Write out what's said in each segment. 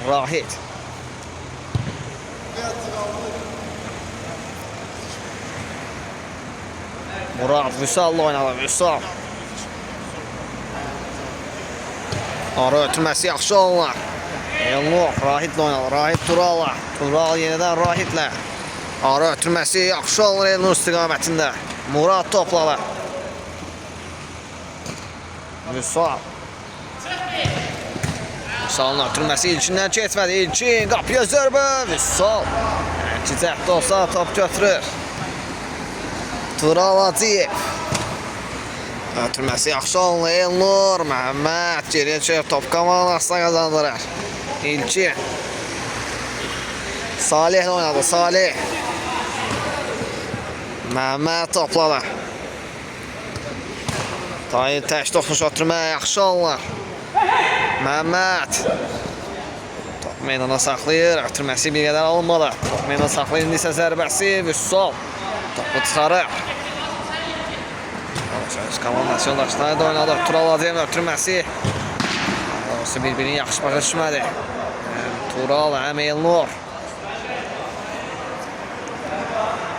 Rahid. Murad Vüsal'la oynadı. Vüsal. Ara ötürməsi yaxşı olurlar. Elnur Rahidlə oynadı. Rahid Tural'la. Tural yenidən Rahidlə. Ara ötürməsi yaxşı olur Elnur istiqamətində. Murad topladı. Vüsal. Vüsal'ın ötürməsi İlçindən keçmədi. İlçin qapıya zərbə. Vüsal. İki cəhdə olsa top götürür. Tural Hacıyev. Ötürməsi yaxşı olunur. Elnur Məhəmməd geriyə çəkib top komandasına qazandırır. İlçin. Salih oynadı. Salih. Məhəmməd topladı. Tahir tək toxuş ötürməyə yaxşı olunur. Məhəmməd. Top meydana saxlayır. Ötürməsi bir qədər alınmadı. Top meydana saxlayır. İndi isə zərbəsi. Vüsal. Topu çıxarır. Komandası yoldaşları da oynadı. Tural Hacıyevin ötürməsi. Doğrusu bir-birini yaxşı başa düşmədi. Tural həm Elnur.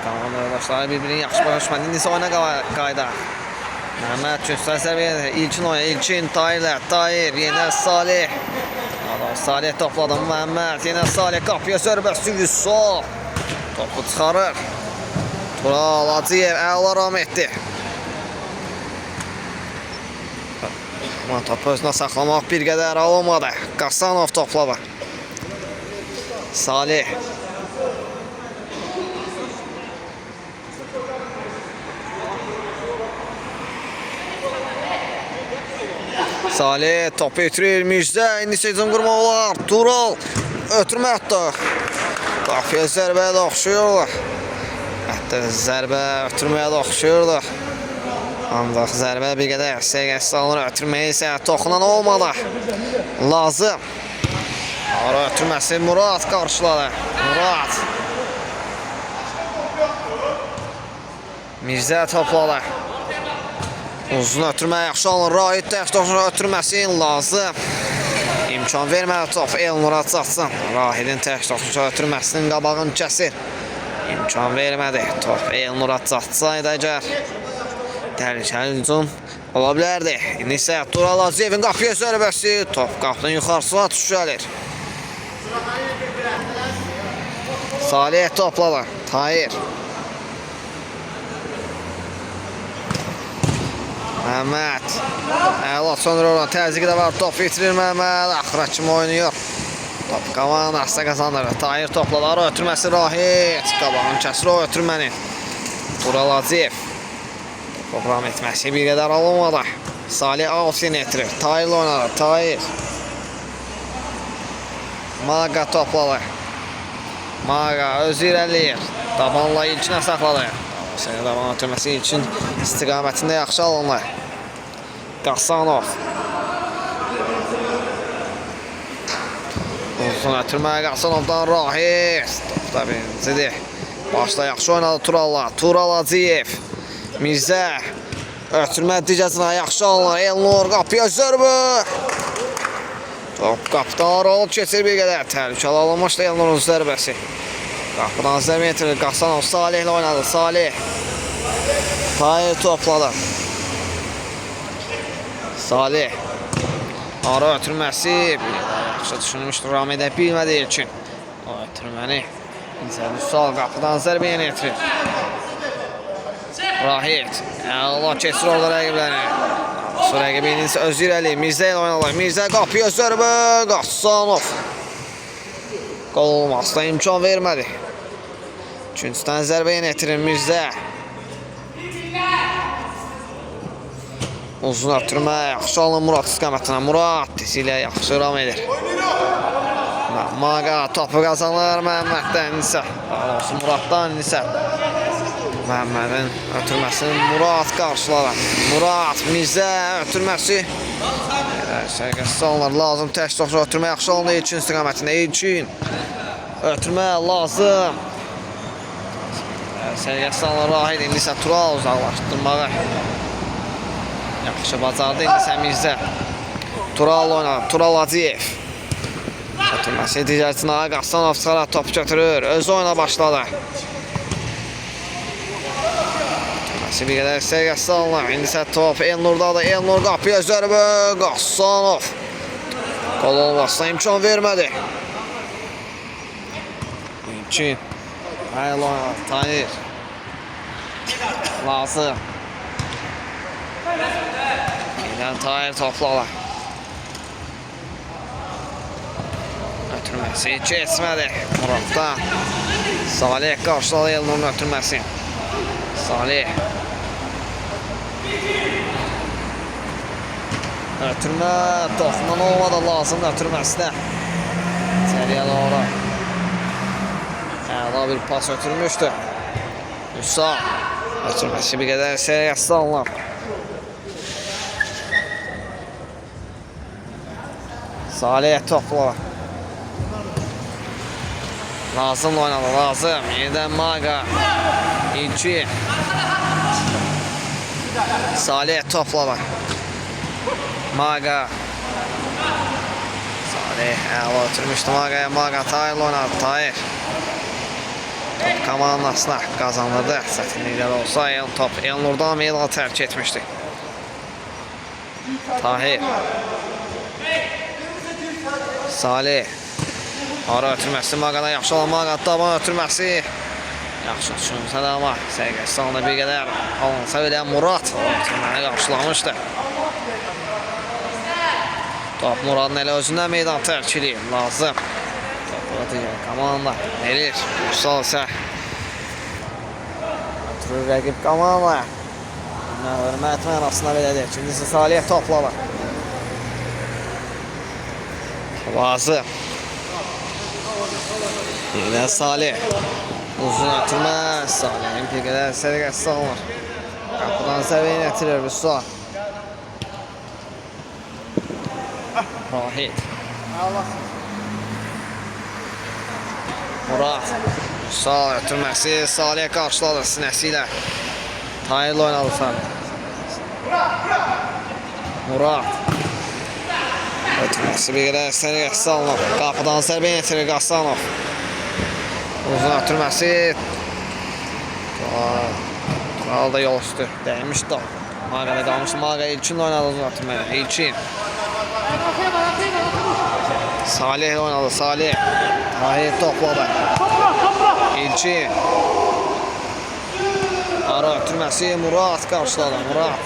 Komanda yoldaşları bir-birini yaxşı başa düşmədi. İndi isə oyuna qayda. Məhəmməd Künsər səviyyədə. İlkin oyna. İlkin Tahirlə. Tahir. Yenə Salih. Salih topladı. Məhəmməd. Yenə Salih. Qapıya zərbəsi. Vüsal. Topu çıxarır. Tural Hacıyev əla ram etdi. Topu özünə saxlamaq bir qədər olmadı. Qasanov topladı. Salih. Salih topu itirir. Mirzə indi hücum qurmaq olar. Tural ötürmə atdı. Qapıya zərbəyə də oxşuyurlar. Hətta zərbə ötürməyə də oxşuyurlar. Ancaq zərbə bir qədər səqiyyəsi alınır. Ötürməyə isə toxunan olmadı. Lazım. Ara ötürməsi Murad qarşıladı. Murad. Mirzə topladı. Uzun ötürmə yaxşı alınır. Rahid tək toxunan ötürməsi lazım. İmkan vermədi top. Elnur'a çatsın. Rahidin tək toxunan ötürməsinin qabağını kəsir. İmkan vermədi. Top Elnur'a çatsaydı əgər təhlükəli hücum ola bilərdi. İndi isə Tural Hacıyevin qapıya zərbəsi. Top qapının yuxarısına düşəlir. Salih topladı. Tahir. Məhəmməd. Əla sonra oradan təzyiqi də var. Top itirir Məhəmməd. Axıra kimi oynayır. Top komandasına qazanır. Tahir topladı. Ara ötürməsi Rahid. Qabağını kəsir o ötürməni. Tural Hacıyev. Program etməsi bir qədər alınmadı. Salih Avsin etirir. Tahir oynadı. Tahir. Maqa topladı. Maqa öz irəliyir. Dabanla İlçinə saxladı. Daban ötürməsi İlçin istiqamətində yaxşı alınır. Qasanov. Uzun ötürməyə Qasanovdan Rahid. Top da birincidir. Başda yaxşı oynadı Turalla. Tural Hacıyev. Mirzə. Ötürmə digəsinə yaxşı alınır. Elnur qapıya zərbə. Top qapıdan aralı keçir bir qədər. Təhlükəli alınmışdı Elnur'un zərbəsi. Qapıdan zərbə yetirir. Qasanov Salih ilə oynadı. Salih. Tahir topladı. Salih. Ara ötürməsi. Yaxşı düşünmüşdür. Ram edə bilmədi üçün. O ötürməni. Vüsal qapıdan zərbə yetirir. Rahid. Allah keçir orada rəqibləri. Su rəqibinin öz irəli. Mirzə ilə oynarlar. Mirzə qapıya zərbə. Qasanov. Qol olmazsa imkan vermədi. Üçüncüdən zərbə yetirir Mirzə. Uzun ötürmə. Yaxşı alın Murad istiqamətinə. Murad disi ilə yaxşı ram edir. Maqa topu qazanır Məhəmməddən isə. Daha doğrusu Muraddan isə. Məhəmmədin ötürməsini Murad qarşıladı. Murad, Mirzə ötürməsi. Sərgəsi alınır. Lazım tək toxucu ötürmə yaxşı alınır İlçin istiqamətində. İlçin. Ötürmə lazım. Sərgəsi alınır Rahid. İndi isə Tural uzaqlaşdırmağı. Yaxşı bacardı. İndi isə Mirzə. Tural oynadı. Tural Hacıyev. Ötürməsi digərçinə Qassanov çıxaraq top götürür. Öz oyuna başladı. Ötürməsi bir qədər sərgəs salınır. İndi isə top Elnurdadır. Elnur qapıya zərbə. Qassanov. Qol olmasına imkan vermədi. İmkin. Hayırlı oynadı. Tanir. Lazım. Yeniden Tahir topladı. Ötürməsi keçmədi. Murat'dan. Salih qarşıladı Elnur'un ötürməsi. Salih. Ötürmə toxunan olmadı lazım ötürməsinə. İçəriyə doğru. Əla bir pas ötürmüşdü. Üsal. Ötürməsi bir qədər səriyəsi alınır. Salih topla. Lazım oynadı, lazım. Yeniden Maga. İlki. Salih topladı. Maga. Salih əla oturmuşdu Maga'ya. Maga Tahir oynadı. Tahir. Top komandasına kazandırdı. Çətinliklər olsa top Elnur'dan meydanı tərk etmişdi. Tahir. Salih. Ara ötürməsi Maga'da yaxşı olan Maga taban ötürməsi. Yaxşı düşünsə də amma sərgəstanında bir qədər alınsa belə Murat ötürməni qarşılamışdı. Top Murad'ın elə özündən meydan tərk edir. Lazım. Topu digər komanda verir. Üsal isə ötürür rəqib komanda. Hörmət mənasına belədir. İkincisi Salih topladı. Lazım. Yeniden Salih. Uzun ötürmez. Salih'in bir qədər sərgəsi alınır. Qapıdan zərbəyə gətirir Vüsal. Rahid. Murat. Vüsal ötürməsi Salih'e qarşıladı sinəsiyle. Tahir'le oynadı Salih. Murat. Ötürməsi bir qədər sərgəsi alınır. Qapıdan zərbəyə gətirir Qassanov. Uzun ötürməsi. Tural da yol üstü. Dəymiş da. Maga'da qalmışdı. Maga İlkin oynadı uzun ötürməli. İlkin. Salih oynadı. Salih. Tahir topladı. İlkin. Ara ötürməsi Murat qarşıladı. Murat.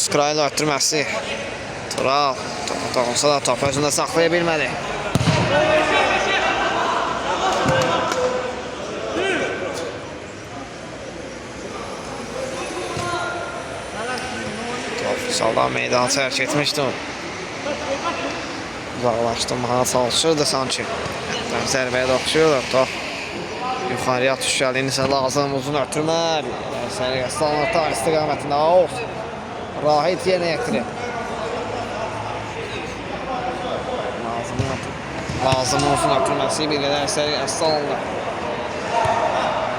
Skrayla ötürməsi. Tural. Topu toxunsa da top özündə saxlaya bilmədi. Saldan meydanı tərk etmişdim. Uzaqlaşdırmağa çalışırdı sanki. Zərbəyə də oxşuyordu. Top yuxarıya tuş gəldi. İndi isə lazım uzun ötürmə. Sərgəsi alınır ta istiqamətində. Of. Rahid yerinə yetirir. Lazım uzun ötürməsi bir qədər sərgəsi alınır.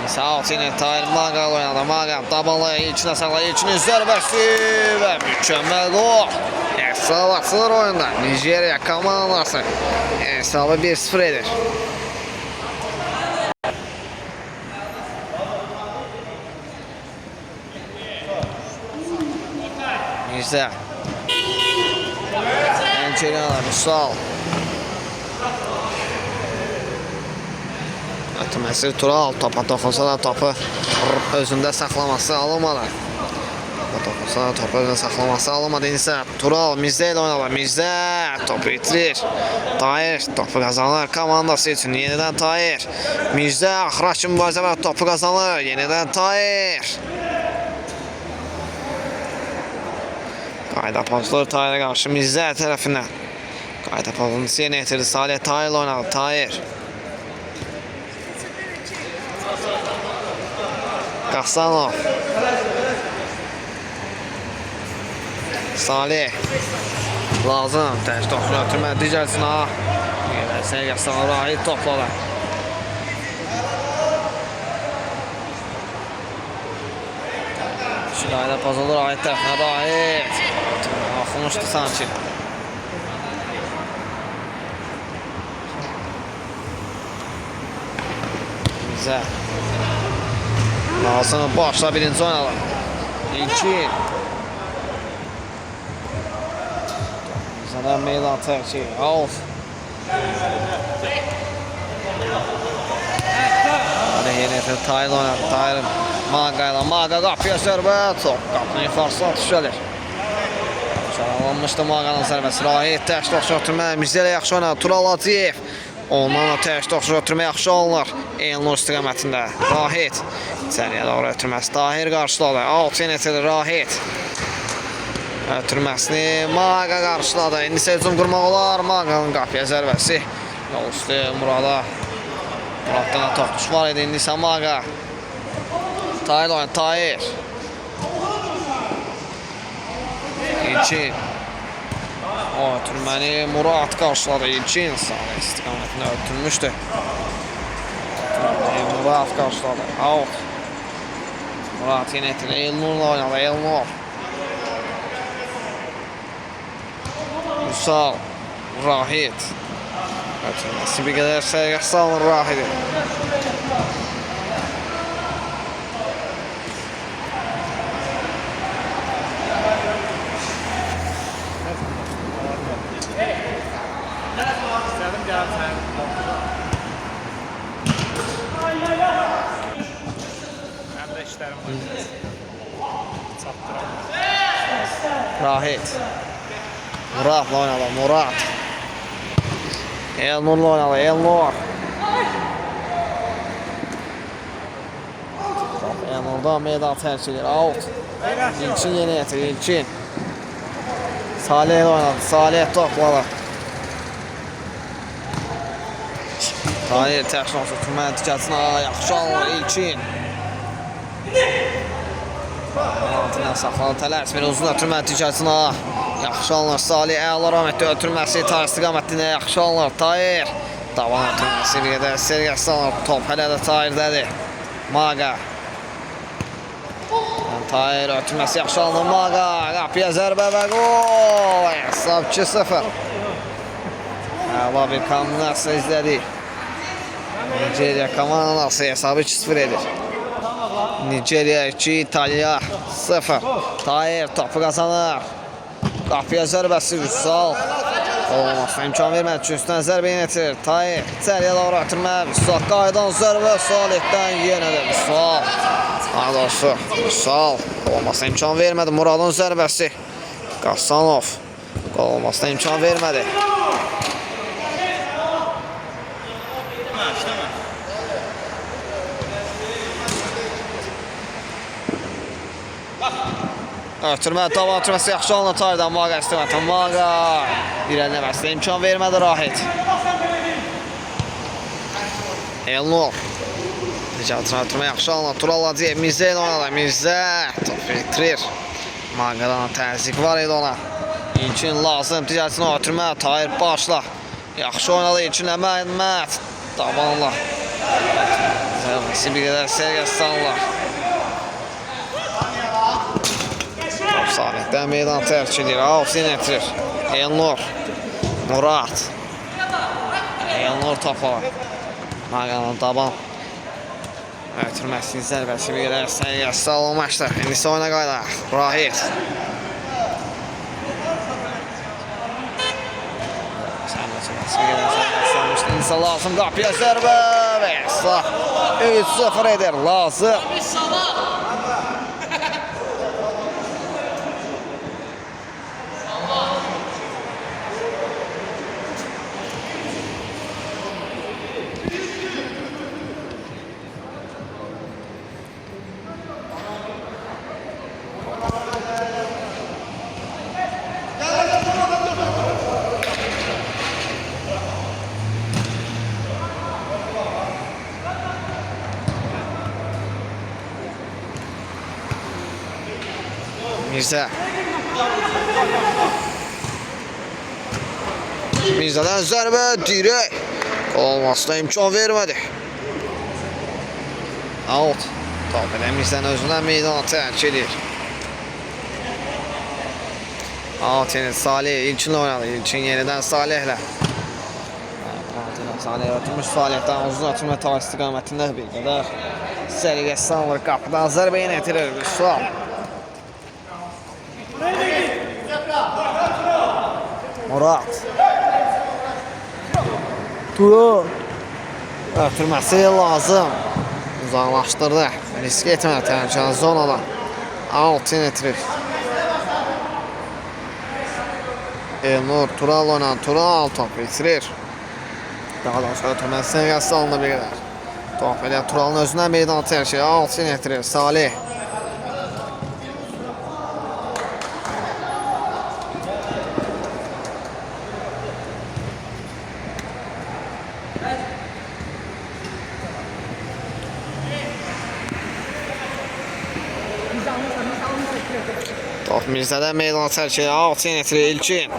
Sağ ol yine Tahir Maga oynadı. Maga tabanla içine sakla. İçinin zərbəsi ve mükemmel gol. Hesabı açılır oyunda. Nijerya komandası hesabı 1-0 edir. Mirza. Ençeliyana Vüsal. Ötürməsi Tural topa toxunsa da topu özündə saxlaması alınmadı. Topa toxunsa da topu özündə saxlaması alınmadı. İndi Tural Mirza ilə oynadı. Mirza topu itirir. Tahir topu kazanır komandası üçün. Yenidən Tahir. Mirza axıra kimi mübarizə və topu kazanır. Yenidən Tahir. Qayda pozulur Tahir'e qarşı Mirza tərəfindən. Qayda pozuntusu yerinə yetirdi. Salih Tahir ilə oynadı. Tahir. Qassanov. Salih. Lazım. Təş toxunu ötürmə. Digərsinə. Sərgəsinə Rahid topladı. Şirayla pozulur Rahid tərəfinə. Rahid. Oxumuşdu sanki. Güzel. Lazım başla birinci oynadı. İlkin. Zaten meydan tercih. Out. Hadi yine Tahir oynadı. Tahir Maga'yla. Maga kapıya zərbə. Top qapının yuxarısına düşəlir. Çalınmışdı Maga'nın zərbəsi. Rahit tək toxşu ötürmə. Mirzə ilə yaxşı oynadı. Tural Hacıyev. Ondan da tək toxşu ötürmə yaxşı alınır. Elnur istiqamətində. Rahit. İçəriyə doğru ötürməsi. Tahir qarşıladı. Out yenə Rahit. Ötürməsini Maga qarşıladı. İndi isə hücum qurmaq olar. Maga'nın qapıya zərbəsi. Yol üstü Murada. Muraddan da toxtuş var idi. İndi isə Maga. Tahir oynadı. Tahir. İlkin. O ötürməni Murad qarşıladı. İlkin sağ istiqamətində ötürmüşdü. Murad qarşıladı. Out. Murad yenə Elnur'la oynadı. Elnur. Üsal. Rahit. Ötürməsi bir qədər sərgə salınır Rahidi. Rahit. Murad'la oynadı. Murad. Elnur'la oynadı. Elnur. Elnur'dan meydan tercih edir. Out. İlkin yeni yetir. İlkin. Salih oynadı. Salih topladı. Tahir tək noxşu tümə nəticəsinə yaxşı alınır. İlkin. Altından saxladı tələsmir. Uzun ötürmə nəticəsinə yaxşı alınır. Salih əla rəhmətli ötürməsi Tahir istiqamətində yaxşı alınır. Tahir. Davan ötürməsi bir qədər sərgəsi alınır. Top hələ də Tahirdədir. Maga. Tahir ötürməsi yaxşı alınır. Maga. Qapıya zərbə və qol. Hesab 2-0. Əla bir kombinasiya izlədik. Nigeria komandası hesabı 2-0 edir. Nigeria 2, İtalya 0. Tahir topu qazanır. Qapıya zərbəsi Vüsal. Olmasına imkan vermədi. Üstündən zərbə yönətir. Tahir içəriyə doğru ötürmə. Vüsal qaydan zərbə. Salihdən yenə də Vüsal. Daha doğrusu Vüsal. Olmasına imkan vermədi. Muradın zərbəsi. Qasanov. Olmasına imkan vermədi. Ötürmə, davam ötürməsi yaxşı alınır Tahirdən. Maga istiqamətən. Maga irəliləməsinə imkan vermədi Rahit. Elnur. Ticatına ötürmə yaxşı alınır. Tural Hacıyev. Mirzə ilə oynadı. Mirzə top itirir. Maga'dan təzyiq var idi ona. İlkin lazım. Ticatına ötürmə. Tahir başla. Yaxşı oynadı. İlkinlə Məhəmməd. Davanla. Zərbəsi bir qədər sərgəsi salınır. Salihdən meydan tərk edir. Out yenə Elnur. Murad. Elnur topu. Maga'nın daban. Ötürməsinin zərbəsi bir qədər sərgəsi salınmışdır. İndi isə oyuna qayıdaq. Rahit. İndi isə lazım qapıya zərbə və 3-0 edir. Lazım. Mirzə. Mirzədən zərbə dirək. Olmasına imkan vermədi. Out. Top elə Mirzənin özündən meydana tərk edir. Out yenə Salih. İlkin oynadı. İlkin yenidən Salihlə. Saniye ötürmüş fəaliyyətdən uzun ötürmə ta istiqamətində bir qədər səliqəsi salınır. Qapıdan zərbə yenə etirir Vüsal. Murad. Tural. Ötürməsi lazım. Uzaqlaşdırdı. Risk etmədi təhlükəli zonadan. Out yenə etirir. Elnur Tural oynan. Tural top itirir. Daha doğrusu ötürməsi səliqəsi salınır bir qədər. Top elə Turalın özündən meydan tərkir. Out yenə etirir. Salih. Top Mirzədən meydana tərk edir. Out yenə etirir İlkin.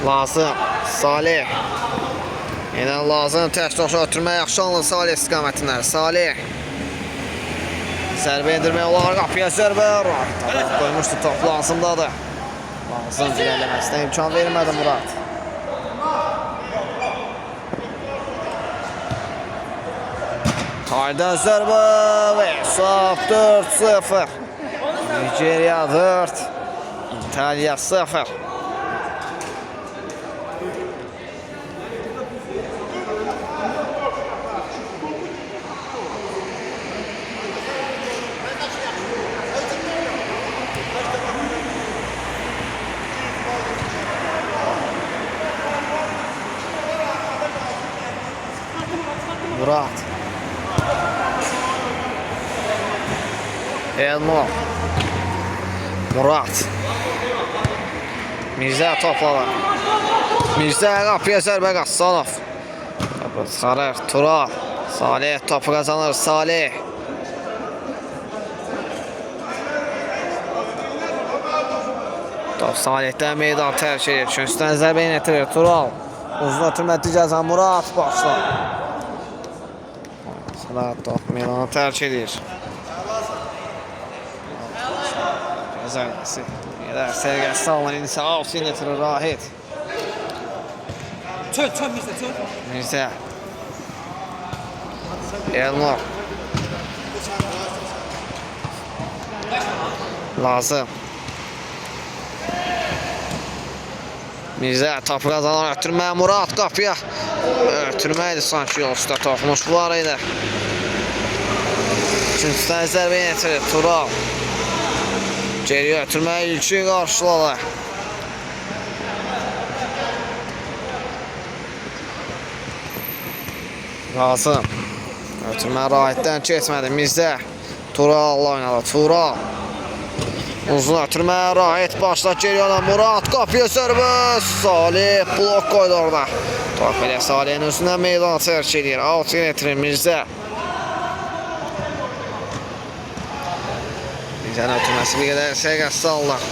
Lazım. Salih. Yenə lazım. Tək toşa ötürmək yaxşı alınır Salih istiqamətindən. Salih. Zərbə endirmək olar. Qapıya zərbə. Taraf qoymuşdu. Top lazımdadır. Lazım ilerləməsinə imkan vermədi Murad. Haydan zərbə və hesab 4-0. Nigeria 4, İtalya 0. Murad. Elmo. Murad. Mirzə topladı. Mirzə qapıya zərbə Qassanov. Topu çıxarır Tural. Salih topu qazanır Salih. Top Salihdən meydan tərk edir. Üçüncüdən zərbə etirir Tural. Uzun ötürmə cəza Murad başla. Top meydanı tərk edir. Zərbəsi. Yerə sərgəsi salınır. İnsə out yenə etirir Rahid. Çön Mirzə, çön. Mirzə. Elnur. Lazım. Mirzə topu qazanır. Ötürmə Murad qapıya. Ötürməydi sanki yol üstə toxumuş var idi. Üçüncüdən zərbə etirir Tural. Geriyə ötürməyə İlkin qarşıladı. Lazım. Ötürmə Rahiddən keçmədi. Mirzə. Tural oynadı. Tural. Uzun ötürmə Rahid başla geriyə Murad. Qapıya zərbə. Salih blok qoydu orada. Top elə Salihin özündən meydana tərk edir. Out yenə etirir Mirzə. Mirzənin ötürməsi bir qədər sərgəsi salınır.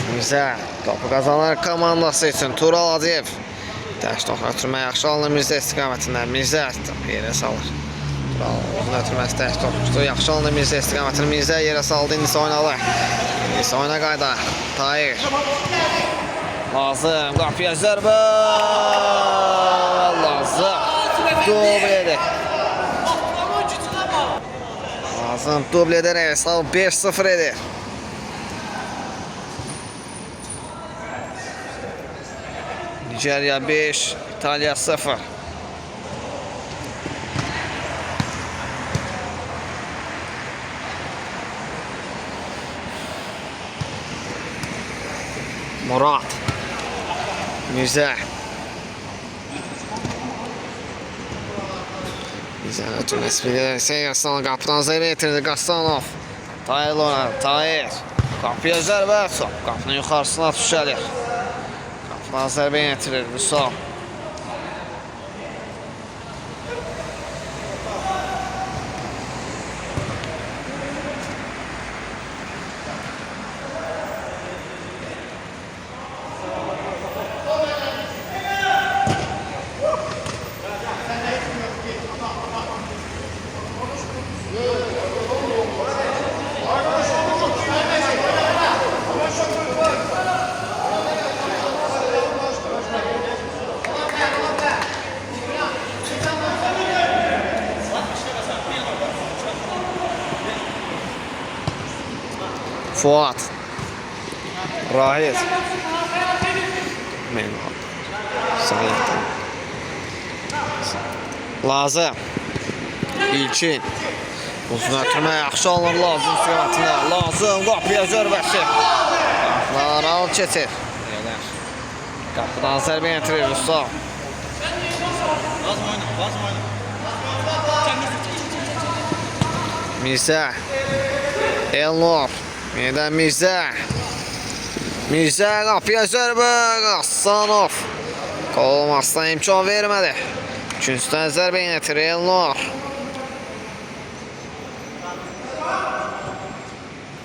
Mirzə topu qazanır komandası üçün. Tural Hacıyev. Təş topu ötürmə yaxşı alınır Mirzə istiqamətindən. Mirzə yerə salır. Tural uzun ötürməsi təş topu yaxşı alınır Mirzə istiqamətindən. Mirzə yerə saldı. İndisi oynadı. İndisi oyna qayda. Tahir. Lazım. Qapıya zərbə. Lazım. Dubledir. Lazım dubl edərək hesab 5-0 edir. Nigeria 5, İtalya 0. Murad. Mirzə. Mirzənin ötürməsi bir qədər Seygastan qapıdan zərbə etirdi Qassanov. Tahir oynadı. Tahir. Qapıya zərbə. Qapının yuxarısına düşəlir. Qapıdan zərbə etirir Vüsal. Fuat. Rahid. Meyman. Samet'ten. Lazım. İlkin. Uzun ötürmə yaxşı alınır Lazım istiqamətində. Lazım qapıya zərbəsi. Qapıdan al keçir. Qapıdan zərbə yetirir Rüstam. Mirzə. Elnur. Yeniden Mirzə. Mirzə qapıya zərbə. Qassanov. Qol olmazdan imkan vermədi. İkincisindən zərbə yetirir Elnur.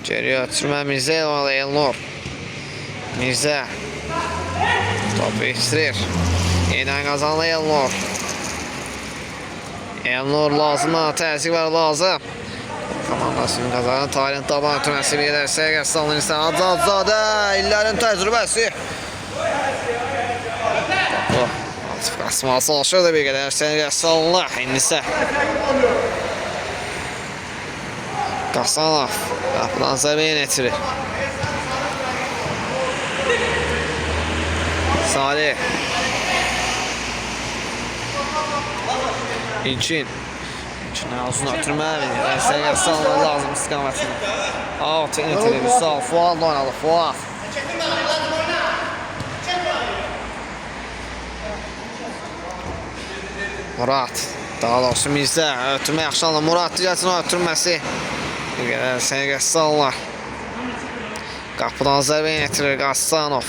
Geriye ötürmə Mirzə olmalı Elnur. Mirzə. Topu yetiştirir. Yeniden kazanlı Elnur. Elnur lazımdan təzyiq var lazım. Komandasının kazanan talent taban ötürməsi bir ederse Qəssanlı insan Adzadə. İllərin təcrübəsi. Topu Atif Qasımal çalışırdı bir qədər. Qəssanlı indisə. Qassanov. Qapıdan zərbə yönetirir. Salih. İlkin. İlkin uzun ötürmə verir. Qəssanlı lazım istiqamətini. Out yönetirir. Vüsal. Fuat oynadı. Fuat. Murat. Daha doğrusu Mirzə. Ötürmə yaxşı alınır. Murat digərçinin ötürməsi. Bir qədər səni Qəssanlı. Qapıdan zərbə yönetirir Qassanov.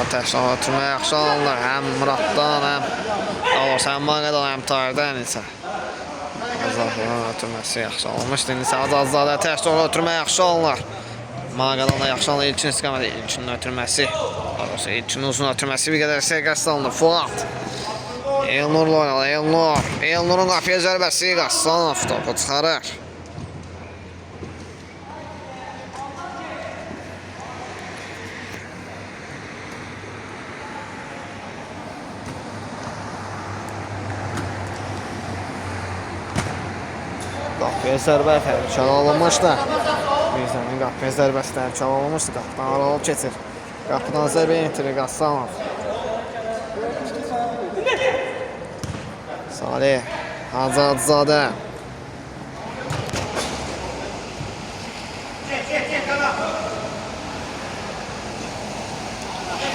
Təşkil ötürmə yaxşı alınır. Həm Muratdan, həm Maqadan, həm Tahirdən isə. Azadlıqdan ötürməsi yaxşı alınmışdı. İndisə Azadlıqda təşkil ötürmə yaxşı alınır. Maqadan da yaxşı alınır. İlkin istiqaməti. İlkinin ötürməsi. İlkinin uzun ötürməsi bir qədər sərqəst alınır. Fuat. Elnur'la oynadı. Elnur. Elnur'un qapıya zərbəsi. Qassanov topu çıxarır. Qapıya zərbə təhlükəli alınmışdı. Mirzənin qapıya zərbəsi təhlükəli alınmışdı. Qapıdan aralıp keçir. Qapıdan zərbə yetirir Qassanov. Salih. Azadzadə.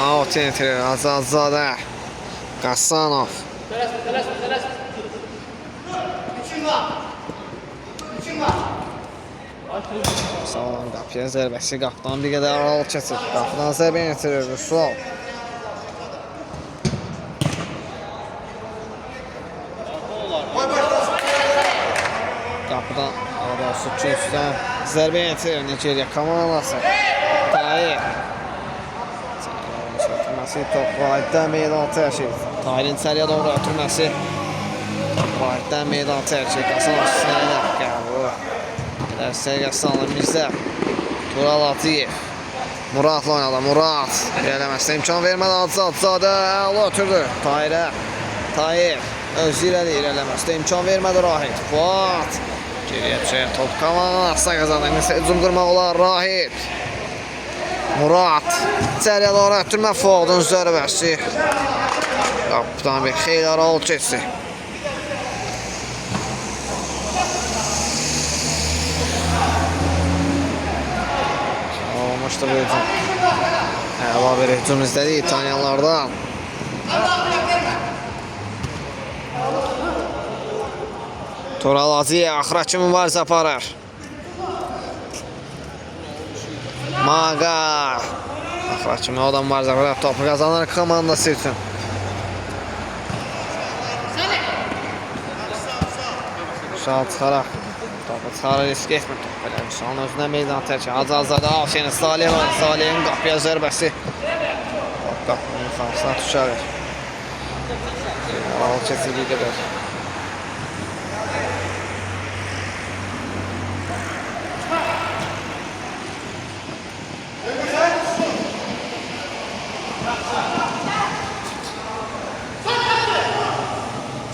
Out yetirir Azadzadə. Qassanov. Sağlam qapıya zərbəsi qapıdan bir qədər aralı keçir. Qapıdan zərbə yetirir Rüsal. Qapıdan arası üstdən zərbə yetirir Nigeriya komandası. Tahir. Ötürməsi top Vahiddən meydan tərkib. Tahirin içəriyə doğru ötürməsi. Vahiddən meydan tərkib. Qassanov sinəyə qəbul. Qəssanlı Mirzə. Tural Atiyev. Muratla oynadı. Murat. İrələməsinə imkan vermədi. Adzadə əla ötürdü. Tahirə. Tahir. Özü irəli irələməsinə imkan vermədi Rahid. Fuat. Geriyə düşər. Top komandasına qazandı. Hücum qurmaq olar Rahid. Murat. İçəriyə doğru ötürmə Fuadın zərbəsi. Qapıdan bir xeyli aralı keçdi. Olmuşdu bir hücum. Əla bir hücum izlədi İtalyanlardan. Tural Aziyev axıraçı mübarizə aparır. Maqa. Axıraçı o da mübarizə aparır. Topu qazanır komandası üçün. Şal çıxaraq. Topu çıxarır, risk etmir. Şalın özündən meydan tərkib. Azadzadə Afşin Salih var. Salih'in qapıya zərbəsi. Qapının qarşısına düşərir. Al keçirdiyi qədər.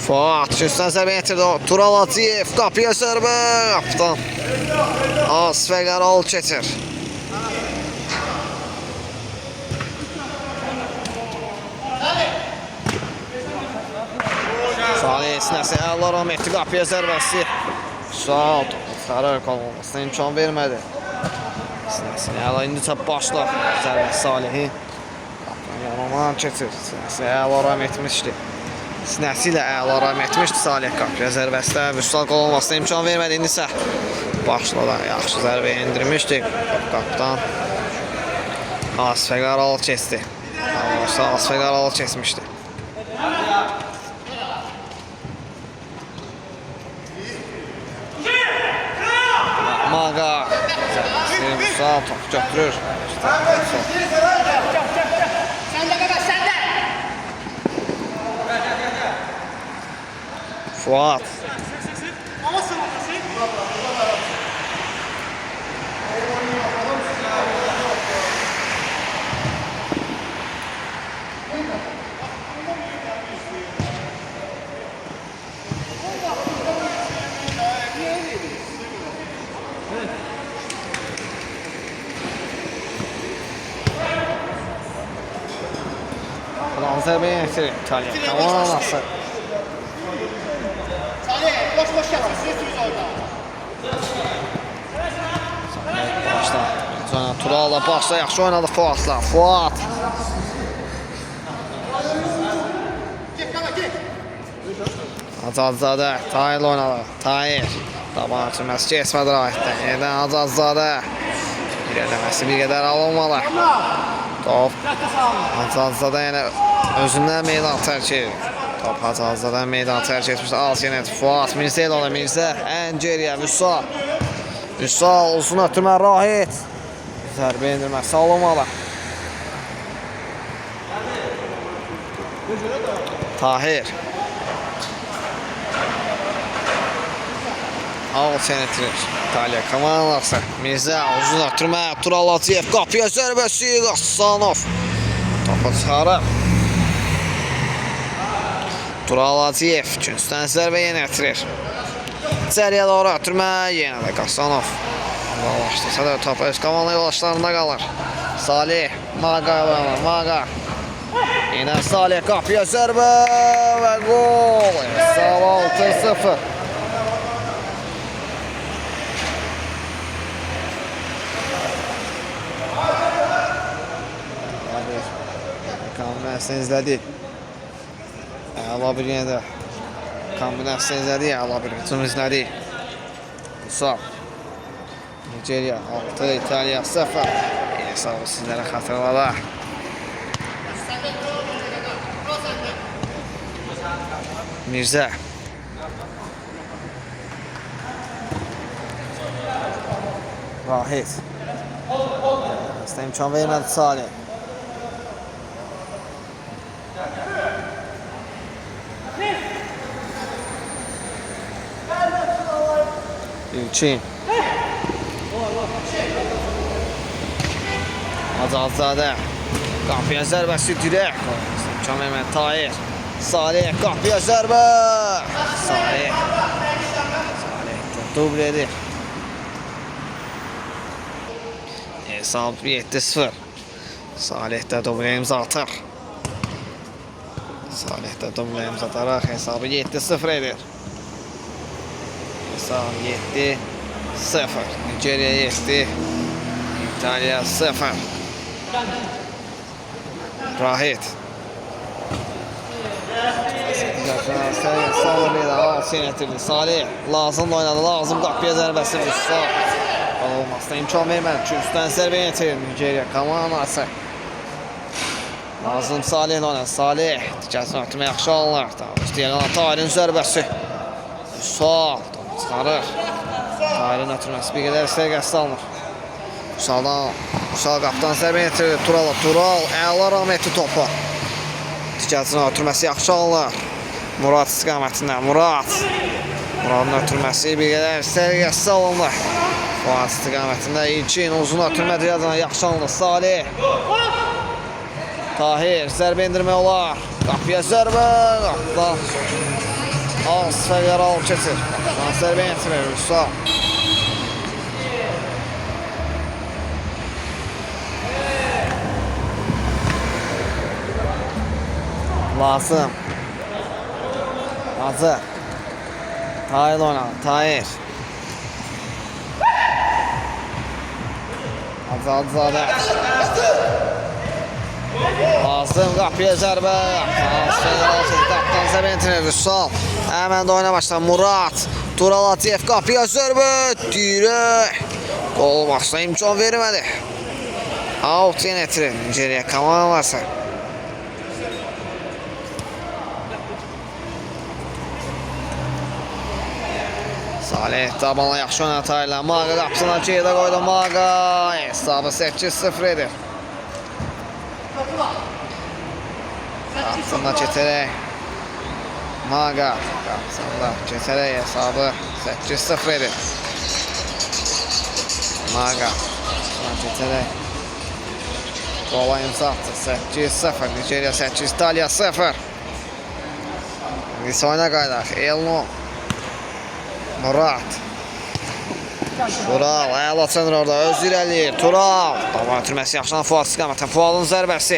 Fuat üstdən zərbə yetirdi. Tural Hacıyev qapıya zərbə. Qapıdan Asfəqar al keçir. Salih sinəsi əla Rahmetli qapıya zərbəsi. Sağ ol. Xərar qalmasına imkan vermədi. Sinəsini əla indi çap başla. Zərbəsi Salihin. Yaman keçir. Sinəsi əla Rahmetmişdi. Sinəsi ilə əla Rahmetmişdi Salih qapıya zərbəsi. Vüsal qalmasına imkan vermədi. İndi isə başladan yaxşı zərbə endirmişdi. Qapıdan Asfəqar al keçdi. Asfəqar al keçmişdi. Maga sağ top götürür. Sen de baba sen de. Fuat. Zərbə yetirir İtalya. Tamam nasıl? Salih boş boş yapın. Siz orada. Başla. Sonra Tural'la başla yaxşı oynadı Fuat'la. Fuat. Git baba git. Acazadə Tahir oynadı. Tahir. Taban açılması keçmədi rahətdən. Yerdən Acazadə. İlerləməsi bir qədər alınmalı. Top. Acazadə yenə özündən meydan tərk edir. Top Acazadən meydan tərk etmişdi. Az yenə Fuat Mirzə ilə olan Mirzə. Ən geriyə Vüsal. Vüsal uzun ötürmə Rahit. Zərbə endirməsi alınmalı. Tahir. Al senetirir. İtalya komandası. Mirzə uzun ötürmə. Tural Hacıyev qapıya zərbəsi. Qassanov. Topu çıxarır. Tural Hacıyev küncdən zərbə yenə etirir. İçəriyə doğru ötürmə. Yenə də Qassanov. Başlasa da top öz komanda yoldaşlarında qalır. Salih. Maga. Yenə Salih qapıya zərbə və gol. Hesab 6-0. Kombinasyon izlədik. Əla bir yenə də kombinasyon izlədik. Əla bir hücum izlədik. Vüsal. Nigeria 6, İtalya 0. Hesabı sizlərə xatırladaq. Mirzə. Rahit. Aslında imkan vermədi Salih. İlçin. Acazadə. Qapıya zərbəsi dirək. İmkan vermədi Tahir. Salih qapıya zərbə. Salih dubl edir. Hesab 7-0. Salih də dublə imza atır. Salih də dublə imza ataraq hesabı 7-0 edir. Hesab 7-0. Nigeria 7. İtalya 0. Rahit. Senətirdi. Salih lazım oynadı. Lazım qapıya zərbəsi Vüsal. Olmasına imkan vermədi. Üstdən zərbə yetirir Nigeria komandası. Lazım Salih ilə oynadı. Salih dikəsini ötürmə yaxşı alınır. İstəyən Tahirin zərbəsi. Vüsal çıxarır. Tahirin ötürməsi bir qədər istəyəqəsi alınır. Vüsal qapıdan zərbə yetirir. Tural əla Rahmetli topu. Dikəsini ötürməsi yaxşı alınır. Murad istiqamətindən. Muradın ötürməsi bir qədər istəyəqəsi alınır. Fuat istiqamətində İlçin uzun ötürmə diyazına yaxşı alınır. Salih. Tahir zərbə endirmək olar. Qapıya zərbə. Qapıdan Az fərqlər alıb keçir. Zərbə yetirir. Rüsa. Lazım. Hazır. Tahir oynadı. Tahir. Azadə. Lazım qapıya zərbə. Qaptan zərbə yetirir. Rüsal. Həmən də oyuna başladı. Murat. Tural Atiyev qapıya zərbə. Dirək. Qol başına imkan vermədi. Out yetirir. Geriyə komanda varsa. Salih tabanla yaxşı oynadı Tahirlə. Maqa qapısına geridə qoydu Maqa. Hesabı 8-0 edir. Qapısında keçərək. Maqa qapısında keçərək hesabı 8-0 edir. Maqa qapısına keçərək. Qola imza atdı. 8-0. Nigeriya 8, İtaliya 0. Biz oyuna qaydaq. Elno. Murat. Tural, əla çınır orada, öz irəliyir. Tural. Davam ötürməsi yaxşıdan Fuad istiqamətə. Fuadın zərbəsi.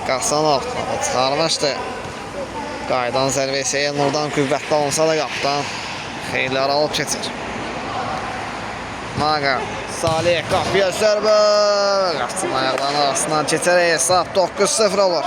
Qasanov çıxarmışdı. Qaydan zərbə isə Elnurdan qüvvətli olunsa da qapdan xeyirlər alıb keçir. Maqa. Salih qapıya zərbə. Qapsın ayaqlarının arasından keçərək hesab 9-0 olur.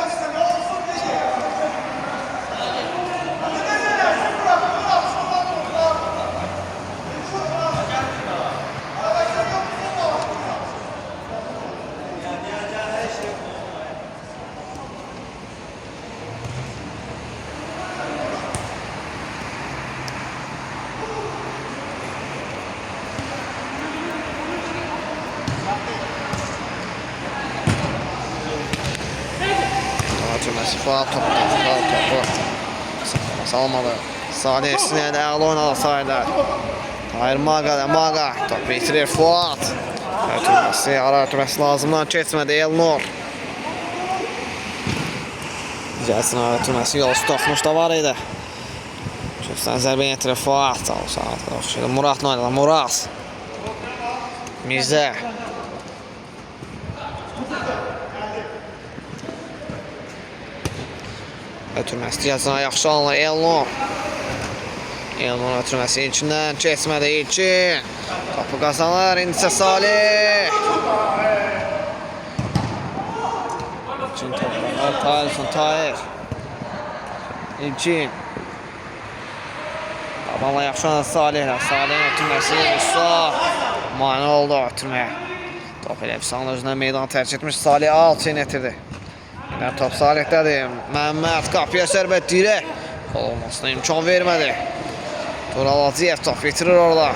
Fuad topu. Salmadı. Salih sinirdə əla oynadı Tahirdə. Tahir Maqa'da. Maqa. Top bitirir Fuad. Ara ötürməsi lazımdan keçmədi Elnur. Gəlsin ara ötürməsi yol tutmuş da var idi. Çöstən zərbə yetirir Fuad. Murat oynadı. Murat. Mirzə. Ötürməsi cəzana yaxşı alınır Elnur. Elnur ötürməsi içindən keçmədi İlkin. Topu qazanır indisə Salih. İlkin topu Tahir. Tahir. İlkin. Tabanla yaxşı alınır Salihlə. Salihin ötürməsi Musa. Mani oldu ötürməyə. Top elə Efsanın özündən meydan tərk etmiş. Salih Alçin etirdi. Top Salih'dədir. Məhəmməd qapıya zərbə dirək. Qol olmasına imkan vermədi. Tural Aziyev top bitirir orada.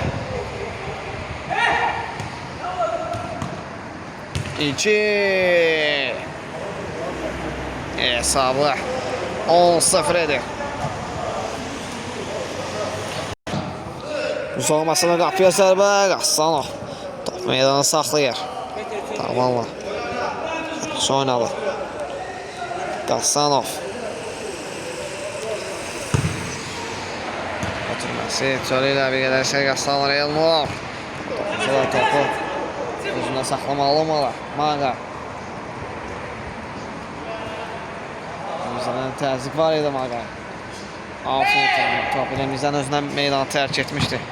İki. Hesabı 10-0 edir. Uzaqmasına qapıya zərbə. Qassanov. Top meydanı saxlayır. Tamamla. Yaxşı oynadı. Qassanov. Ötürməsi çölü ilə bir qədər şey Qassanov Elnur. Topu özündə saxlamalı olmalı. Maqa. Mizanın təzyiq var idi Maqa. Altın itirdi. Top ilə Mizan özündən meydanı tərk etmişdi.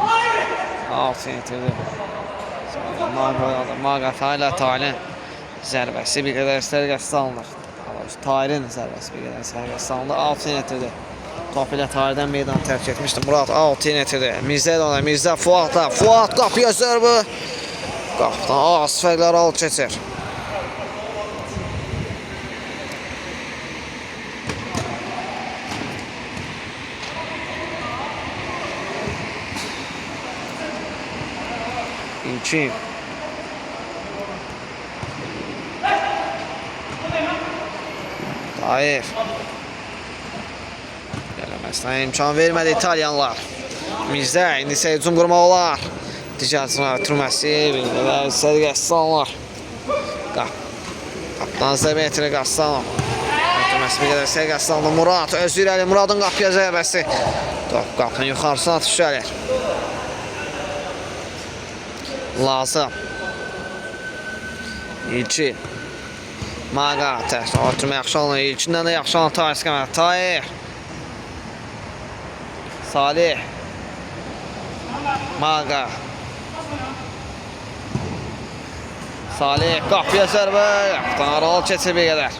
Altın itirdi. Maqa Tahirlə zərbəsi bir qədər sərgəsi salınır. Tahir'in zərbəsi bir qədər sərgəsi salındı. Altın etirdi. Top ilə Tahir'dən meydan tərk etmişdi. Murat altın etirdi. Mirzə də ona. Mirzə Fuadla. Fuad qapıya zərbə. Qapıdan az fərqlər alıb keçir. İlkin. Tahir. Gəlməsinə imkan vermədi İtalyanlar. Mirzə indi isə hücum qurmaq olar. Digərsinin ötürməsi bir qədər sərgəsi salınır. Qapıdan zərbə yetirir Qassanov. ötürməsi bir qədər sərgəsi aldı. Murad özü irəli. Muradın qapıya zərbəsi. Top qapının yuxarısına düşəlir. Lazım. İlçi. Maqa təhsil ötürmə yaxşı alınır. İlçindən də yaxşı alınır. Tahir İskəmət. Tahir. Salih. Maqa. Salih qapıya zərbə. Yaxdan aralı keçir bir qədər.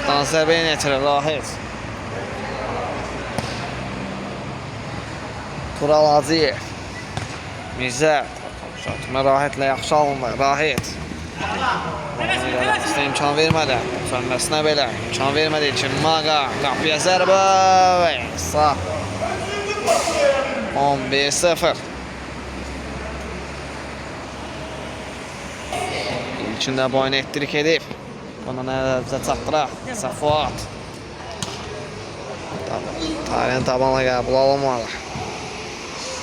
Yaxdan zərbəyə yetirir Rahid. Tural Aziyev. Mirzə. Şatımə Rahidlə yaxşı alındı. Rahid. İşte imkan vermədi. Sönməsinə belə. İmkan vermədi için Maqa. Qapıya zərbə. Və sağ. 11-0. İlkində boyun ettirik edib. Bunu nəzə çatdıraq. Səfuat. Tarihin tabanla qəbul alınmalı.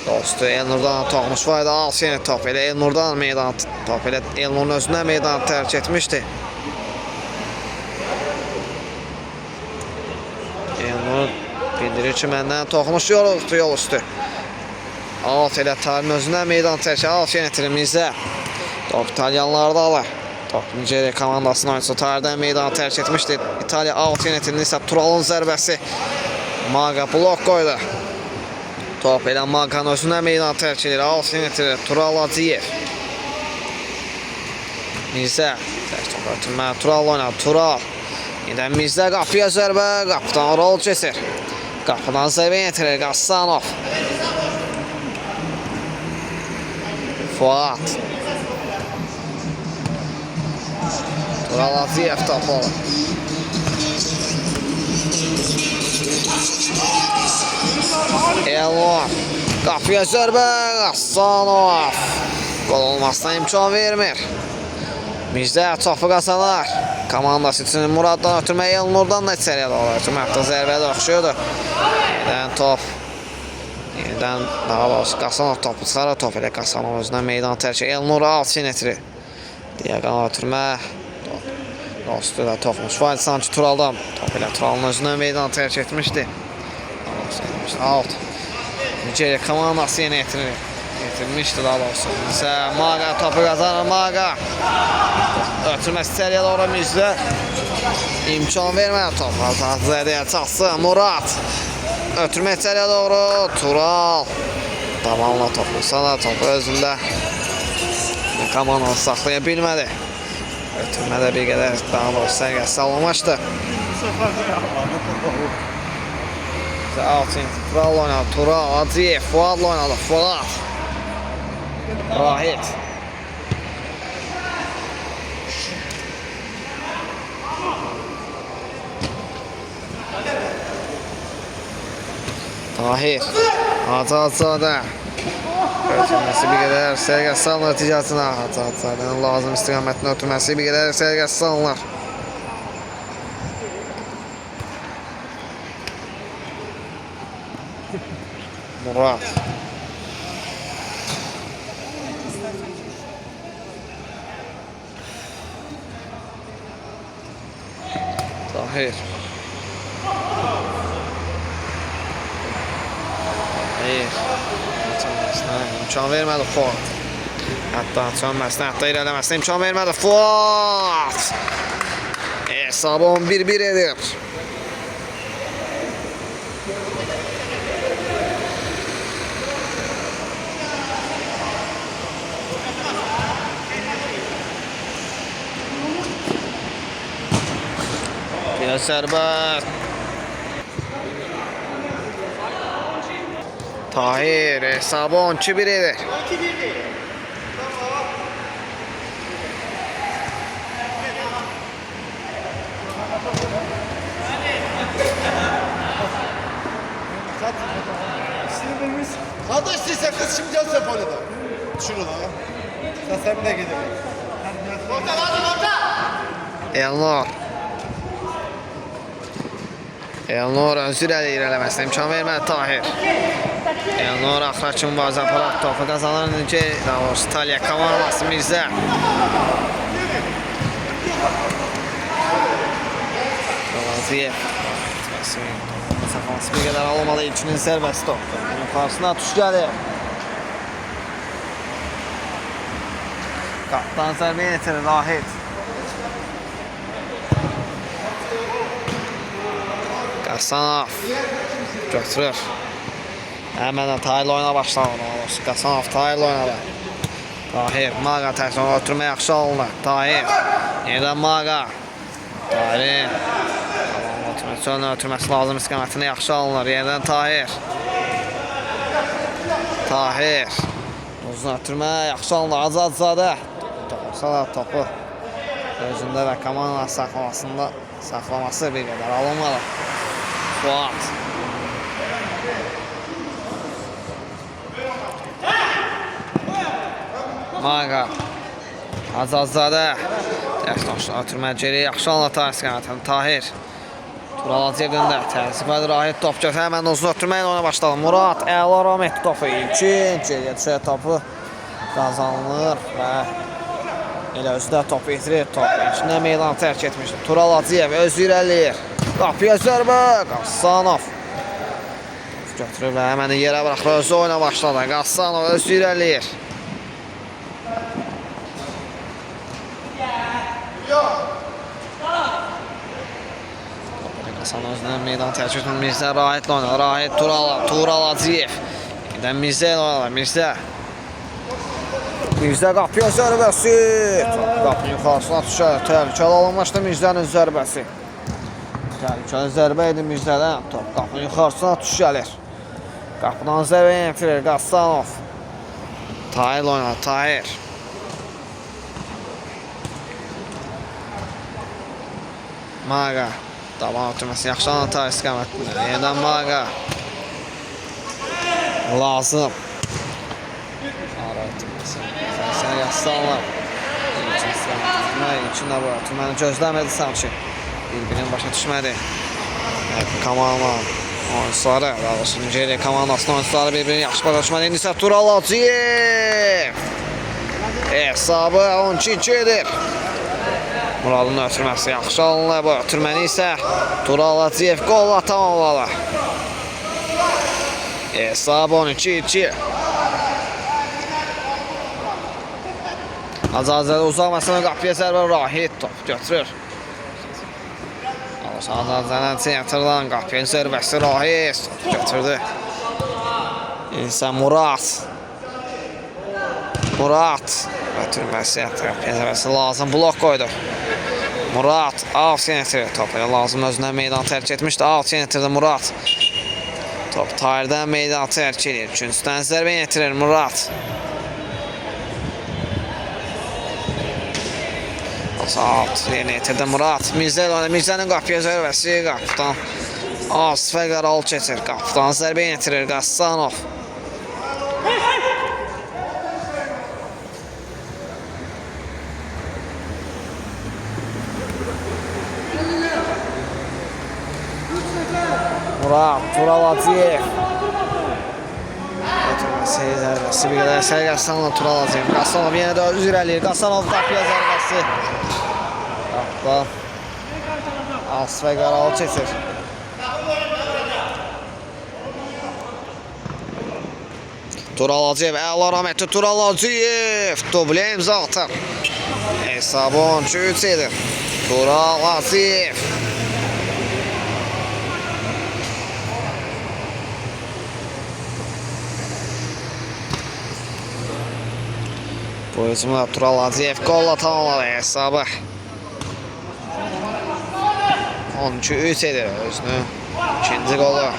Dostu Elnurdan toxmuş var idi. Alsiyeni top. Elə Elnurdan meydan top. Elə Elnurun özündən meydan tərk etmişdi. Elnur bildirir ki, məndən toxmuş yol üstü. Alt elə Tarihin özündən meydan tərk. Alsiyeni itirimizdə. Top İtalyanlarda alır. Top Nigeria komandasının oyuncusu Tarihdən meydan tərk etmişdi. İtaliya alt yönetimini isə Turalın zərbəsi. Maqa blok qoydu. Top elə Maqanın özündən meydan tərk edir. Alt yönetilir Tural Aziyev. Mirzə. Tural oynar. Tural. Yenə Mirzə qapıya zərbə. Qapıdan rol keçir. Qapıdan zərbə yönetilir Qassanov. Fuat. Tural Aziyev topu. Elnur. Qapıya zərbə. Qassanov. Qol olmasına imkan vermir. Mirzə topu qazanır. Komandası üçün Muraddan ötürmək Elnurdan da içəriyə doğru. Ötürməkdə zərbədə oxşuyordu. Yeniden top. Yeniden daha doğrusu Qassanov topu çıxarır. Top elə Qassanov özündən meydan tərk. Elnur alt sinetri. Diaqanal ötürmə. Dostu da toxmuş var. Sanki Turaldan. Top elə Turalın özündən meydan tərk etmişdi. Alt. Nigeria komandası yenə yetirmişdi daha doğrusu. Maqa topu qazanır. Maqa. Ötürməsi içəriyə doğru Mirzə. İmkan vermədi top. Azadlığa çatsın. Murad. Ötürmə içəriyə doğru. Tural. Davamla toplusa da topu özündə. Komandası saxlaya bilmədi. Ötürmədə bir qədər daha doğrusu sərgəsi alınmışdı. Altın Tural oynadı. Tural Aziyev. Fuad'la oynadı. Fuad. Rahid. Tahir. Hacatzadə. Ötürməsi bir qədər sərgəsi alınır nəticəsinə. Hacatzadən lazım istiqamətini ötürməsi bir qədər sərgəsi alınır. Murad. Tahir. İmkan vermədi Fuat. Hətta çönməsinə, hətta irələməsinə imkan vermədi Fuat. Hesabı 11-1 edir. Biraz sərbəst. Tahir hesabı 12-1 edir. 12-1'di. Kardeş değilse kız şimdi gelse polide. Şurada. Sen de gidelim. Orta lazım orta. Elnur. Elnur özür irəliməsinə imkan vermədi Tahir. Elnur Axraçın bazı aparat topu kazanır ki İtalya komandası Mirzə. Laziyev. Saxlaması bir qədər alınmalı. İlkinin zərbəsi top. Yuxarısına tuş gəlir. Qaptan zərbə yetirir Rahid. Qasanov götürür. Həmən Tahir oyuna başlanır. Qasanov Tahir oynadı. Tahir Maqa təkrar ötürmə yaxşı alınır. Tahir yenidən Maqa. Tahir ötürməsi lazım istiqamətini yaxşı alınır. Yenidən Tahir. Tahir uzun ötürmə yaxşı alınır. Azadzadə Salat topu özündə və komandanın saxlaması bir qədər alınmalı. Fuat Maqa Azadzadə Dəstəşdən ötürmə geri yaxşı alınır istiqamətini. Tahir Turalacevdən təzyiqədir. Rahid top götür. Həmən uzun ötürmə ilə oyuna başladı. Murad əla Rahmet topu geriyə düşər topu qazanılır və elə özü də topu itirir. Top içindən meydan tərk etmişdir. Turalacev özü irəliyir. Qapıya zərbə. Qasanov götürür və həmən yerə buraxır. Özü oyuna başladı. Qasanov özü irəliyir. Qasanov özündən meydan tərk etmişdir. Mirzə Rahidlə oynadı. Rahid Turalacev. Yenidən Mirzə ilə oynadı. Mirzə qapıya zərbəsi. Qapının yuxarısına düşər. Təhlükəli alınmışdı Mirzənin zərbəsi. Təhlükəli zərbə idi Mirzədən. Top qapının yuxarısına tuş gəlir. Qapıdan zərbə yetirir Qasanov. Tahir oynadı. Tahir. Maqa. Daban ötürməsi yaxşı alınır Tahir istiqamətində. Yenidən Maqa. Lazım. Sənə yazsanlar. İçində bu ötürməni gözləmədi sanki. Bir-birinin başa düşmədi. Komandanın oyuncuları, Nigeria komandasının oyuncuları bir-birini yaxşı başa düşmədi. İndi isə Turalacev. Hesabı 12-2-dir. Muradın ötürməsi yaxşı alınır. Bu ötürməni isə Turalacev qolla tamamladı. Hesabı 12-2. Azadzadə uzaq məsələn qapıya zərbə Rahid top götürür. Azadzədən sentrdan qapıya zərbəsi Rahid götürdü. İnsə Murad ötürməsi qapıya zərbəsi lazım blok qoydu. Murad alt sentrdir topu lazım özündən meydan tərk etmişdi. Alt sentrdə Murad. Top Tahirdən meydan tərk edir. Üçüncüdən zərbə yetirir Murad. Alt yerinə yetirdi Murad. Mirzənin qapıya zərbəsi qapıdan Asifə Qaral keçir. Qapıdan zərbə yetirir Qasanov. Murad Turalacev. Ötürməsi zərbəsi bir qədər əsər Qasanov Turalacev. Qasanov yenə də öz irəliyir. Qasanov qapıya zərbəsi. Qapıdan Asifə Qaral keçir. Turalacev əla rəhmətli Turalacev. Dublə imza atır. Hesabı 13 edir. Turalacev. Bu hücumda Turalacev qolla tamamladı hesabı. 13 edir özünü. İkinci qolu.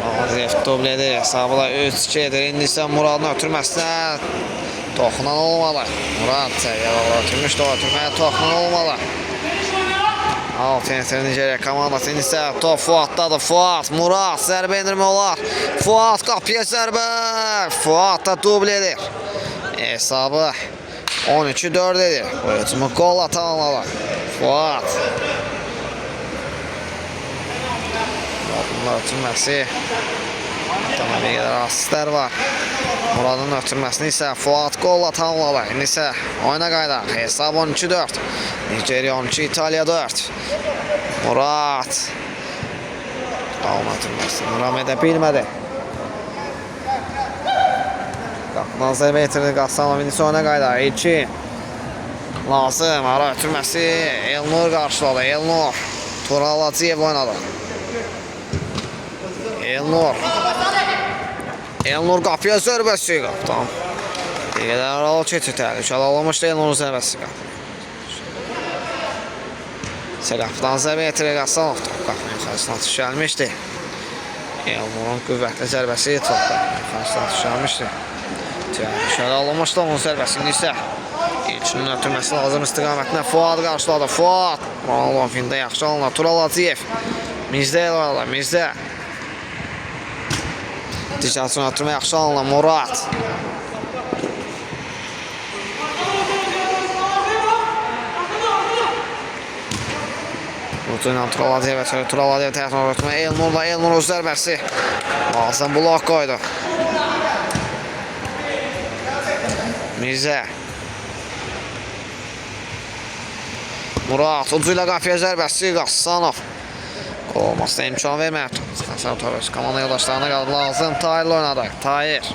Turalacev dublədi. Hesabı da 3-2 edir. İndi isə Muradın ötürməsinə toxunan olmalı. Murad ötürmüşdü. O ötürməyə toxunan olmalı. Alternativ Nigeria komandası indi isə top Fuatdadır. Fuat, Murad zərbə endirmə olar. Fuat qapıya zərbə. Fuat da dublədir. Hesabı 13-4 edir. Bu hücumu qolla tamamladı. Fuat. Topun ötürməsi. Tamam, bir qədər asistlər var. Muradın ötürməsini isə Fuad qolla tamamladı. İndi isə oyuna qaydaq. Hesab 12-4. Nigeria 12, İtaliya 4. Murad. Davam ötürməsi. Muram edə bilmədi. Qapıdan zərbə yetirdi Qassanov. İndi isə oyuna qaydaq. 2. Lazım. Ara ötürməsi. Elnur qarşıladı. Elnur. Tural Hacıyev oynadı. Elnur qapıya zərbəsi qapdan. Bir qədər aralı keçir təhlükəli alamışdı Elnurun zərbəsi qapı. Qapıdan zərbə yetirir Qassanov. Qapının yuxarısına atış gəlmişdi. Elnurun qüvvətli zərbəsi yuxarısına atış gəlmişdi. Təhlükəli alamışdı onun zərbəsini isə. İlçinin ötürməsi lazım istiqamətinə Fuad qarşıladı. Fuad. Ronaldo fində yaxşı alınır. Tural Hacıyev. Mizdə el var. Mizdə. Dicasını ötürmə yaxşı alınır. Murad. Rutu ilə Tural Hacıyev ötürür. Tural Hacıyev tərəfini ötürmə. Elnur'la Elnur öz zərbəsi. Lazım blok qoydu. Mizə. Murad ucu ilə qapıya zərbəsi Qassanov. Olmasına imkan verməyib. Qassanov Torres komanda yoldaşlarına qalıb. Lazım Tahir'lə oynadı. Tahir.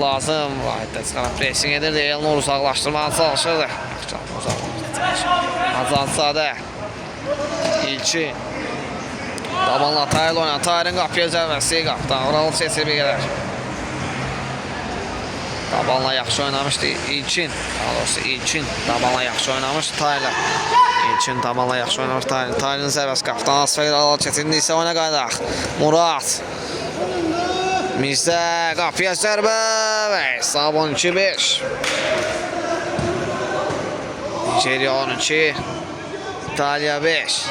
Lazım. Vahiddə çıxaraq pressing edirdi. Elnur uzaqlaşdırmağa çalışırdı. Azadzadə. İlçi. Dabanla Tahir'lə oynadı. Tahir'in qapıya zərbəsi qapdan. Oralı seçir bir qədər. Dabanla yaxşı oynamışdı İlçin. Daha doğrusu İlçin Dabanla yaxşı oynamışdı Tahir'lə. İlçin Dabanla yaxşı oynamışdı Tahir. Tahir'in zərbəsi qapdan asfayır alalı çətinli isə oyuna qaydaq. Murad. Mizdə qapıya zərbə və hesab 12-5. Nigeria 12. İtaliya 5.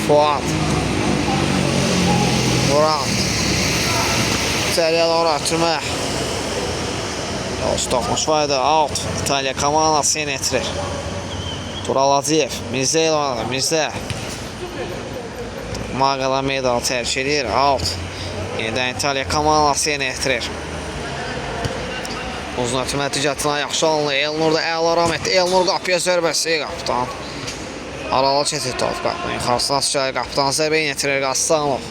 Fuad. Murad. İtaliya doğru ötürmə. Stopmuş vardı. Out. İtaliya komandası yeni etirir. Tural Hacıyev. Mizdə ilə oynadı. Mizdə. Mağala meydanı tərk edir. Out. Yenidən İtaliya komandası yeni etirir. Uzun ötürmə nəticətinə yaxşı alınır. Elnur da əla ram etdi. Elnur qapıya zərbəsi qapdan. Aralı keçir top qapının yuxarısına atışları qapıdan zərbə yetirir Qassanov.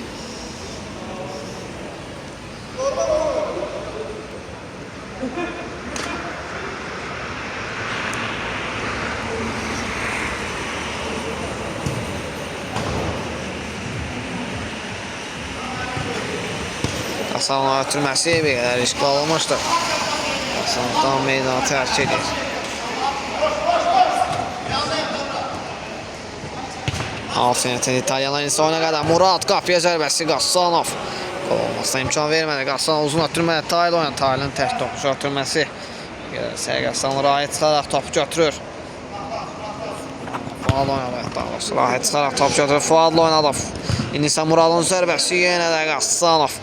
Qassanov ötürməsi bir qədər riskli alınmışdır. Qassanovdan meydanı tərk edir. Altı İtalyalar ise oyuna qədər. Murad qapıya zərbəsi Qassanov. Qol olmasına imkan vermədi. Qassanov uzun ötürmədi. Tahir oynadı. Tahir'in tək topu ötürməsi. Qassanov rahət çıxaraq topu götürür. Fuad oynadı. Rahət çıxaraq topu götürür. Fuad'la oynadı. İndi isə Muradın zərbəsi yenə də Qassanov.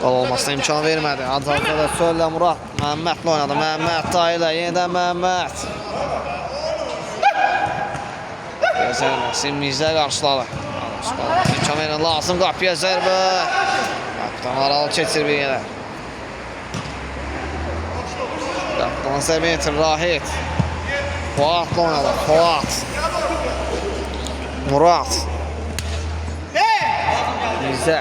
Qol olmasına imkan vermədi. Ancaq da Söllə Murad. Məhəmmədlə oynadı. Məhəmməd Tahir'lə. Yenidən Məhəmməd. Zərbəsi Mizdə qarşıladı. İmkan verin lazım qapıya zərbə. Qapıdan aralı keçir bir yerə. Qapıdan zərbə yetir Rahid. Fuad'la oynadı. Fuad. Murad. Mizdə.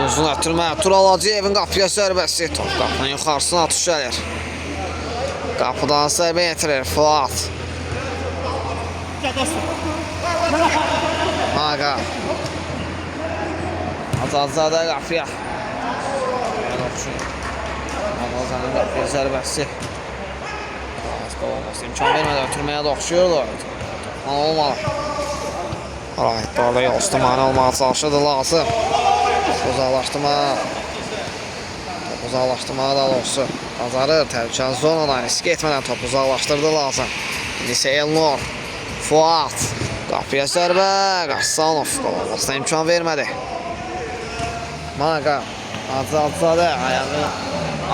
Uzun ötürmə. Tural Hacıyevin qapıya zərbəsi. Top qapının yuxarısına atış gəlir. Qapıdan zərbə yetirir Fuad. Maga. Azadzadə qapıya. Azadzadə qapıya zərbəsi. İmkan vermədə ötürməyə də oxşuyordu. Olmalı. Rahid bu arada yol üstümani olmağa çalışırdı lazım. Uzaqlaşdırmağa da doğrusu bacarır. Təhlükəli zonadan risk etmədən top uzaqlaşdırdı lazım. İndi Elnur. Fuat. Qapıya zərbə. Qassanov. Qolmasına imkan vermədi. Maqa. Hacızadə. Ayağı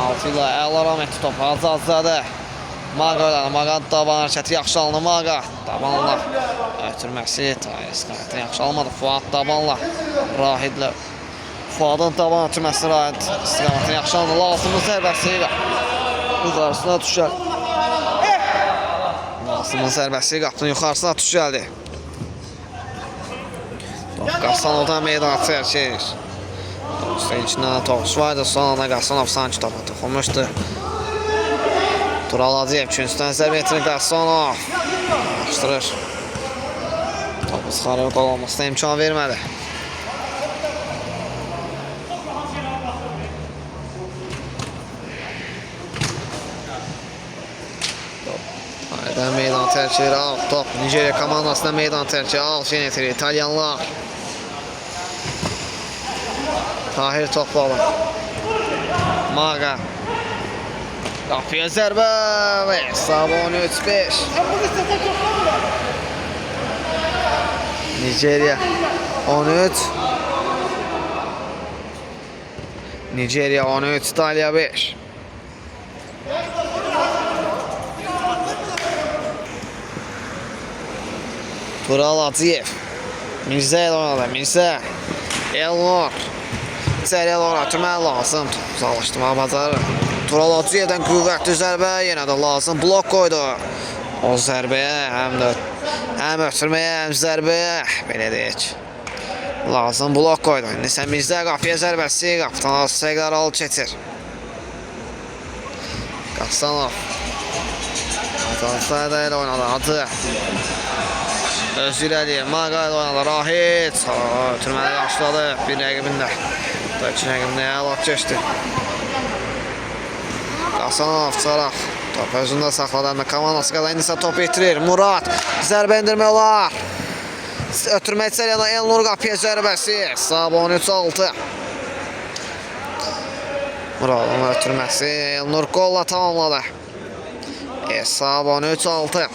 altı ilə əlaram etdi topu. Hacızadə. Maqa ölədi. Maqa daban hərəkəti yaxşı alındı. Maqa. Dabanla. Ötürməsi. İstiqamətini yaxşı almadı. Fuat dabanla. Rahidlə. Fuadın daban ötürməsi Rahid. İstiqamətini yaxşı alındı. Lazımlı zərbəsi ilə. Yuxarısına düşər. Lazımlı zərbəsi qapının yuxarısına düşərdi. Qassanovdan meydana tərk edir. İçindən topuş vardı. Son anda Qassanov sanki topa toxunmuşdu. Tural Hacıyev 3-cüdən zərbə yetirir Qassanov. Açdırır. Topu çıxarır, qol olmasına imkan vermədi. Aydan meydan tərk edir. Top Nigeriya komandasına meydan tərk edir. Alfin yetirir İtalyanlar. Tahir topla alır. Maqa. Qapıya zərbə və hesabı 13-5. Nigeriya 13. Nigeriya 13, İtalya 5. Tural Hacıyev. Mirzə ilə oynadı. Mirzə. Elnur. İçəriyə doğru ötürmək lazım. Uzaqlaşdırmağı bacarır. Tural Hacıyevdən qüvvətli zərbə yenə də lazım. Blok qoydu. O zərbəyə həm ötürməyə, həm zərbəyə belə deyək. Lazım blok qoydu. İndi isə Mirzə qapıya zərbəsi. Qapıdan Seyqlar alıb keçir. Qassanov. Hacı ilə oynadı. Hacı. Özgür Əliyev. Maqa ilə oynadı. Rahid. Ötürməyə başladı. Bir rəqibində. İki rəqibində əlaq keçdi. Qassanov çıxaraq. Top özündə saxladı. Komandası qazandı. İndi isə topu itirir. Murad. Zərbə indirmək olar. Ötürmək içəriyə Elnur qapıya zərbəsi. Hesab 13-6. Muradın ötürməsi. Elnur qolla tamamladı. Hesab 13-6.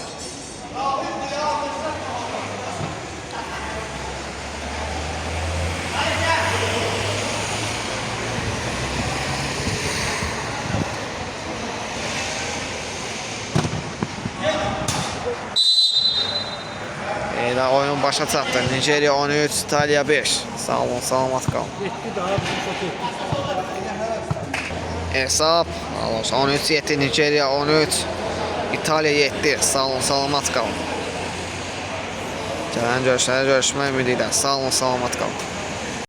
Elə oyun başa çatdı. Nigeriya 13, İtalya 5. Sağ olun, salamat qalın. Hesab 13-7, Nigeriya 13, İtalya 7. Sağ olun, salamat qalın. Gələn görüşlərə görüşmək ümidi ilə. Sağ olun, salamat qalın.